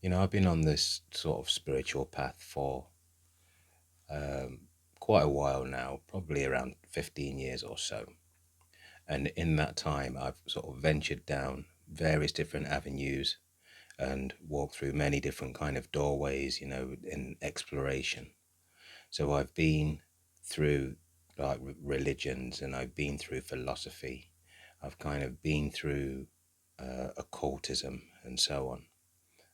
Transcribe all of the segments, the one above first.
I've been on this sort of spiritual path for um, quite a while now, probably around 15 years or so. And in that time, I've sort of ventured down various different avenues and walked through many different kind of doorways, in exploration. So I've been through like religions, and I've been through philosophy. I've kind of been through occultism and so on,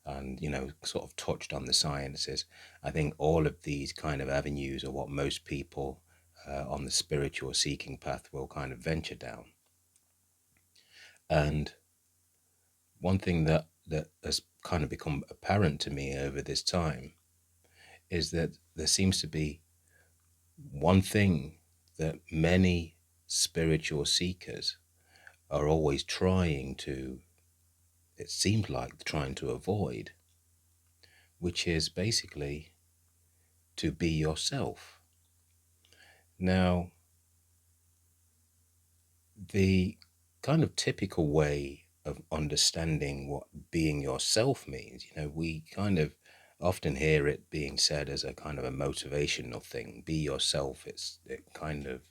and sort of touched on the sciences. I think all of these kind of avenues are what most people on the spiritual seeking path will kind of venture down. And one thing that has kind of become apparent to me over this time is that there seems to be one thing that many spiritual seekers are always trying to, it seems like trying to avoid, which is basically to be yourself. Now, the kind of typical way of understanding what being yourself means, we kind of often hear it being said as a kind of a motivational thing. Be yourself. It kind of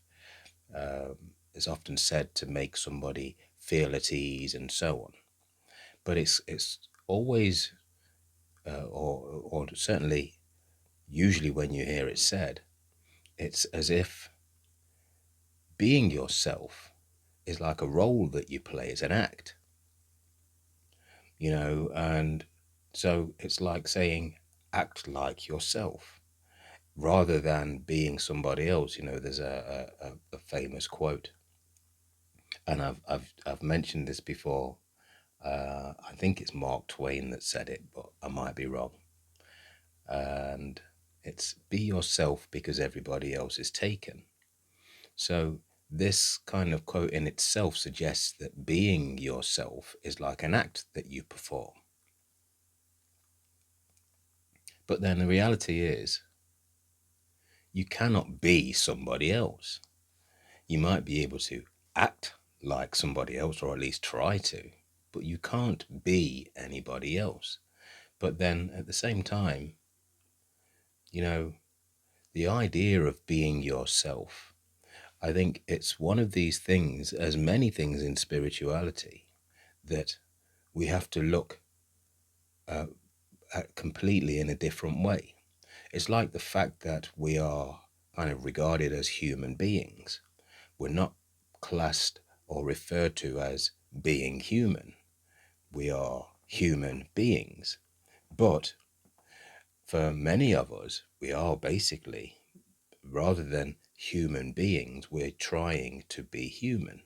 is often said to make somebody feel at ease and so on. But it's always, or certainly usually when you hear it said, it's as if being yourself is like a role that you play. It's an act, and so it's like saying act like yourself rather than being somebody else. There's a famous quote, and I've mentioned this before. I think it's Mark Twain that said it, but I might be wrong. And it's be yourself because everybody else is taken. So this kind of quote in itself suggests that being yourself is like an act that you perform. But then the reality is, you cannot be somebody else. You might be able to act like somebody else, or at least try to, but you can't be anybody else. But then at the same time, you know, the idea of being yourself, I think it's one of these things, as many things in spirituality, that we have to look uh, at completely in a different way. It's like the fact that we are kind of regarded as human beings. We're not classed or referred to as being human. We are human beings. But for many of us, we are basically, rather than human beings, we're trying to be human.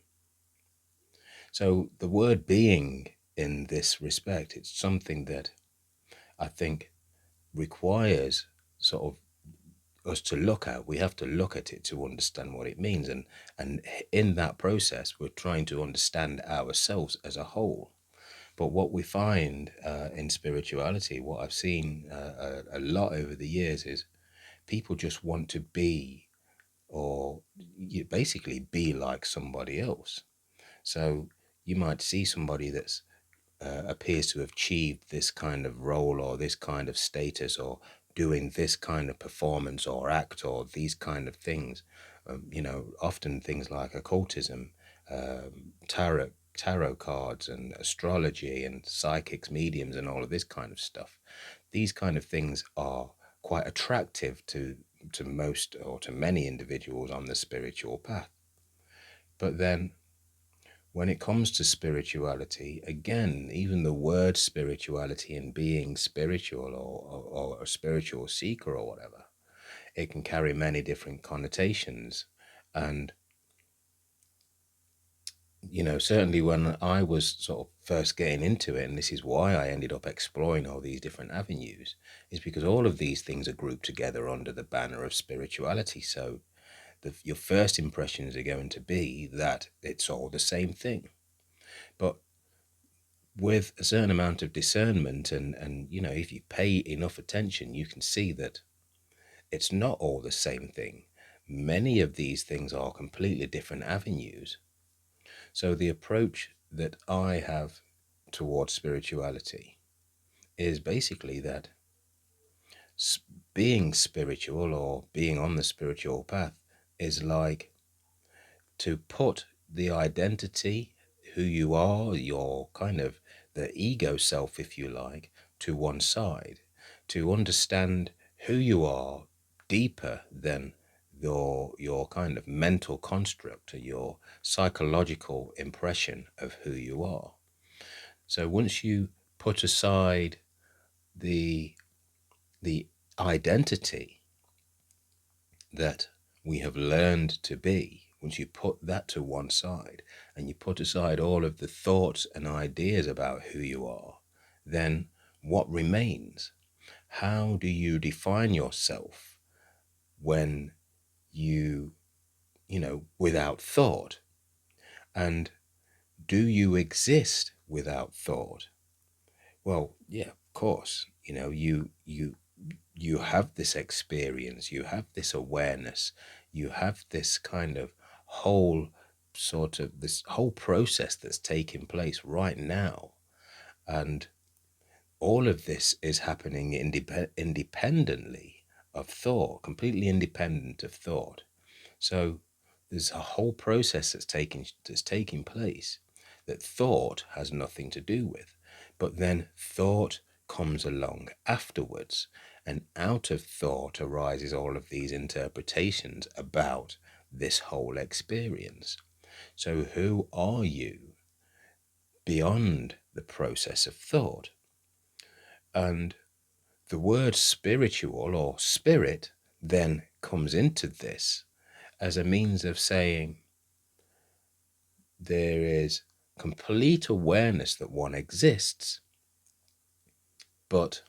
So the word being in this respect, it's something that I think requires sort of us to look at. We have to look at it to understand what it means. And in that process, we're trying to understand ourselves as a whole. But what we find in spirituality, what I've seen a lot over the years, is people just want to be, or you basically be like somebody else. So you might see somebody that's appears to have achieved this kind of role or this kind of status or doing this kind of performance or act or these kind of things. Often things like occultism, tarot cards and astrology and psychics, mediums, and all of this kind of stuff. These kind of things are quite attractive to most or to many individuals on the spiritual path. But then when it comes to spirituality, again, even the word spirituality and being spiritual, or a spiritual seeker or whatever, it can carry many different connotations. And, certainly when I was sort of first getting into it, and this is why I ended up exploring all these different avenues, is because all of these things are grouped together under the banner of spirituality. So your first impressions are going to be that it's all the same thing. But with a certain amount of discernment, and if you pay enough attention, you can see that it's not all the same thing. Many of these things are completely different avenues. So the approach that I have towards spirituality is basically that being spiritual or being on the spiritual path is like to put the identity, who you are, your kind of the ego self, if you like, to one side, to understand who you are deeper than your kind of mental construct or your psychological impression of who you are. So once you put aside the identity that we have learned to be, once you put that to one side and you put aside all of the thoughts and ideas about who you are, then what remains? How do you define yourself when without thought? And do you exist without thought? Well, yeah, of course. You have this experience, you have this awareness, you have this kind of this whole process that's taking place right now. And all of this is happening independently of thought, completely independent of thought. So there's a whole process that's taking place that thought has nothing to do with. But then thought comes along afterwards, and out of thought arises all of these interpretations about this whole experience. So who are you beyond the process of thought? And the word spiritual or spirit then comes into this as a means of saying there is complete awareness that one exists, but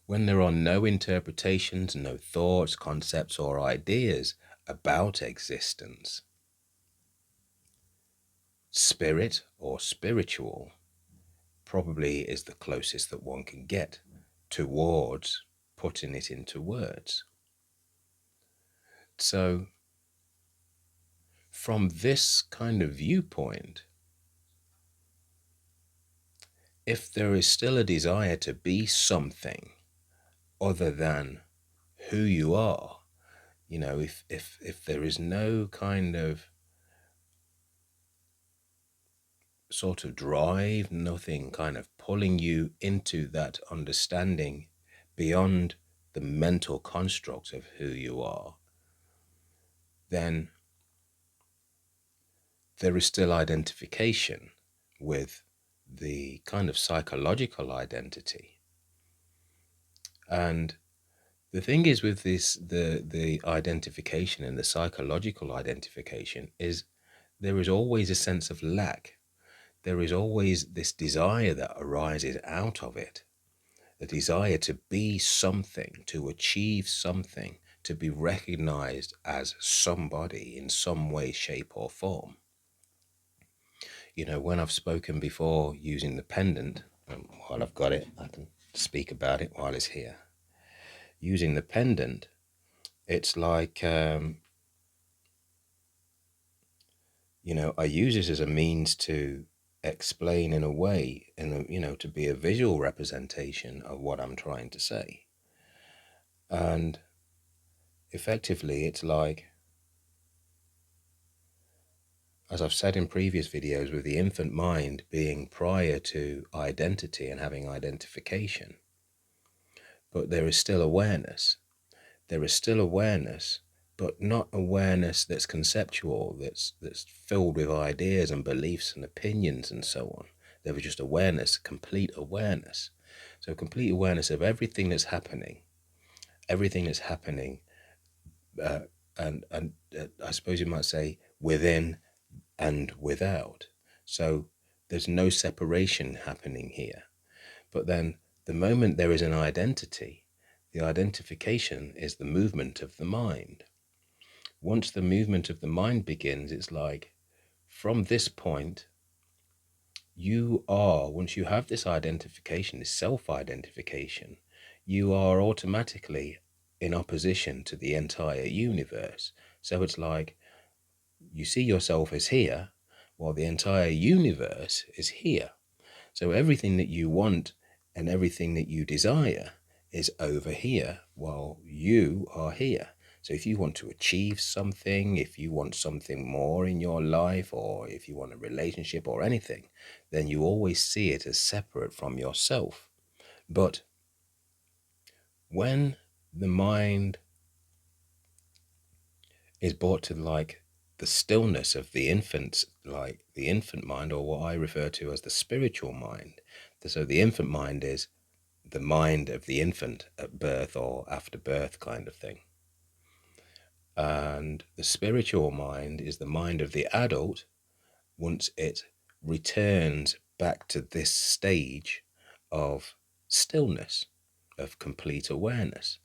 when there are no interpretations, no thoughts, concepts, or ideas about existence, spirit or spiritual probably is the closest that one can get towards putting it into words. So from this kind of viewpoint, if there is still a desire to be something other than who you are, if there is no kind of sort of drive, nothing kind of pulling you into that understanding beyond the mental construct of who you are, then there is still identification with the kind of psychological identity. And the thing is with this, the identification and the psychological identification is there is always a sense of lack. There is always this desire that arises out of it, the desire to be something, to achieve something, to be recognized as somebody in some way, shape, or form. When I've spoken before using the pendant, while I've got it, I can speak about it while it's here. Using the pendant, it's like, I use it as a means to explain in a way, to be a visual representation of what I'm trying to say. And effectively, it's like, as I've said in previous videos, with the infant mind being prior to identity and having identification, but there is still awareness. There is still awareness, but not awareness that's conceptual, that's filled with ideas and beliefs and opinions and so on. There was just awareness, complete awareness. So complete awareness of everything that's happening, and I suppose you might say within and without. So there's no separation happening here. But then the moment there is an identity, the identification is the movement of the mind. Once the movement of the mind begins, it's like, from this point, once you have this identification, this self-identification, you are automatically in opposition to the entire universe. So it's like, you see yourself as here, while the entire universe is here. So everything that you want and everything that you desire is over here while you are here. So if you want to achieve something, if you want something more in your life, or if you want a relationship or anything, then you always see it as separate from yourself. But when the mind is brought to like the stillness of the infant, like the infant mind, or what I refer to as the spiritual mind. So the infant mind is the mind of the infant at birth or after birth kind of thing. And the spiritual mind is the mind of the adult once it returns back to this stage of stillness, of complete awareness.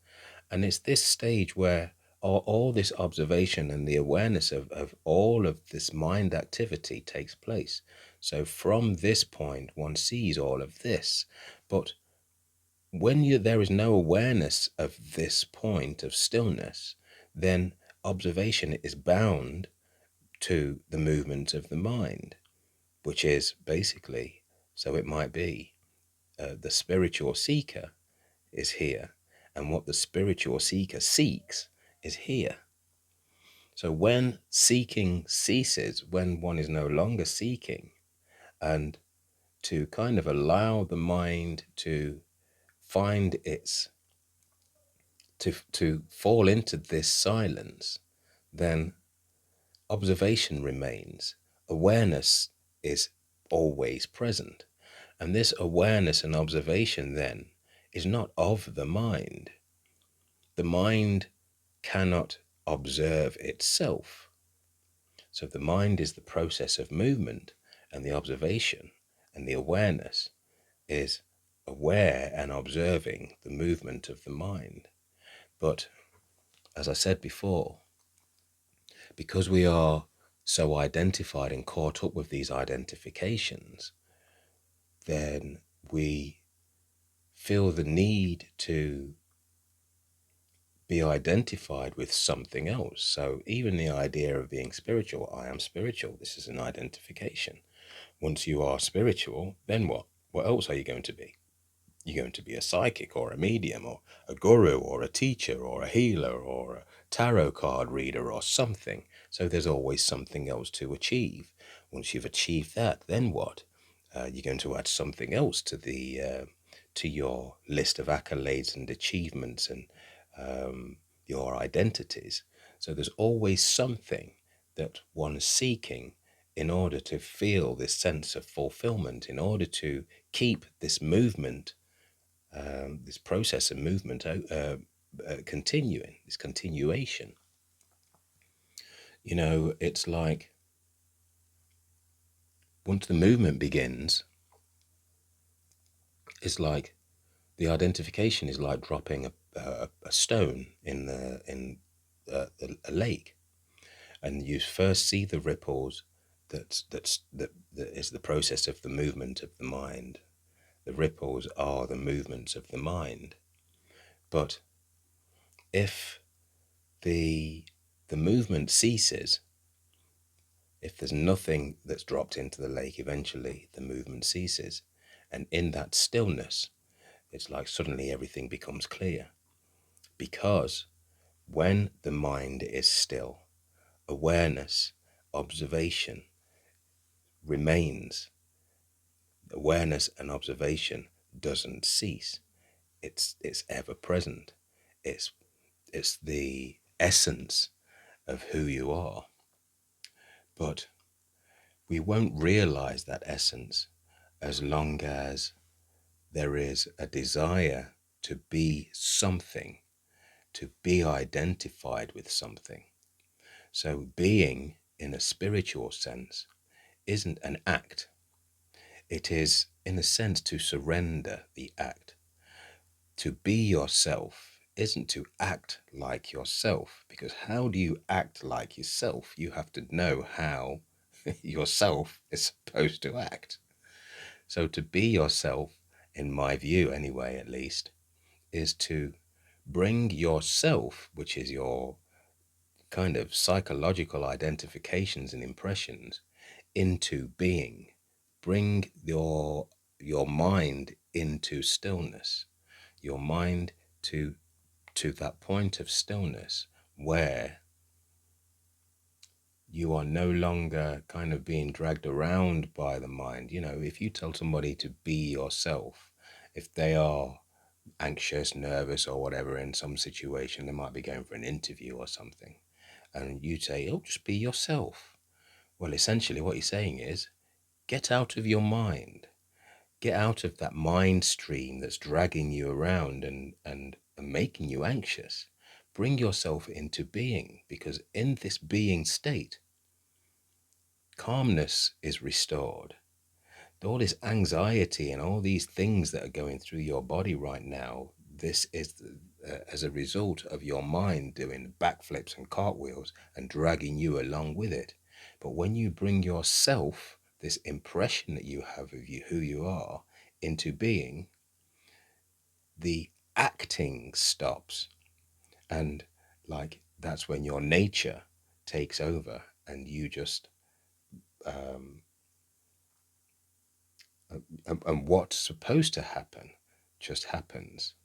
And it's this stage where all this observation and the awareness of all of this mind activity takes place. So from this point, one sees all of this. But when there is no awareness of this point of stillness, then observation is bound to the movement of the mind, which is basically, so it might be, the spiritual seeker is here, and what the spiritual seeker seeks is here. So when seeking ceases, when one is no longer seeking, and to kind of allow the mind to find its, to fall into this silence, then observation remains. Awareness is always present. And this awareness and observation then is not of the mind. The mind cannot observe itself. So the mind is the process of movement, and the observation and the awareness is aware and observing the movement of the mind. But as I said before, because we are so identified and caught up with these identifications, then we feel the need to be identified with something else. So even the idea of being spiritual, I am spiritual, this is an identification. Once you are spiritual, then what? What else are you going to be? You're going to be a psychic or a medium or a guru or a teacher or a healer or a tarot card reader or something. So there's always something else to achieve. Once you've achieved that, then what? You're going to add something else to your list of accolades and achievements and your identities. So there's always something that one is seeking in order to feel this sense of fulfillment, in order to keep this movement, this process of movement continuing, this continuation. You know, it's like once the movement begins, it's like the identification is like dropping a stone in a lake, and you first see the ripples. That is the process of the movement of the mind. The ripples are the movements of the mind. But if the movement ceases, if there's nothing that's dropped into the lake, eventually the movement ceases. And in that stillness, it's like suddenly everything becomes clear. Because when the mind is still, awareness, observation remains. Awareness and observation doesn't cease. It's ever present. It's the essence of who you are. But we won't realize that essence as long as there is a desire to be something, to be identified with something. So being, in a spiritual sense, isn't an act. It is, in a sense, to surrender the act. To be yourself isn't to act like yourself, because how do you act like yourself? You have to know how yourself is supposed to act. So to be yourself, in my view anyway, at least, is to bring yourself, which is your kind of psychological identifications and impressions, into being. Bring your your mind into stillness, your mind to that point of stillness where you are no longer kind of being dragged around by the mind. You know, if you tell somebody to be yourself, if they are anxious, nervous, or whatever in some situation, they might be going for an interview or something, and you say, oh, just be yourself. Well, essentially, what you're saying is get out of your mind, get out of that mind stream that's dragging you around and making you anxious. Bring yourself into being, because in this being state, calmness is restored. All this anxiety and all these things that are going through your body right now, this is as a result of your mind doing backflips and cartwheels and dragging you along with it. But when you bring yourself, this impression that you have of you, who you are, into being, the acting stops. And like that's when your nature takes over and you just um, and what's supposed to happen just happens.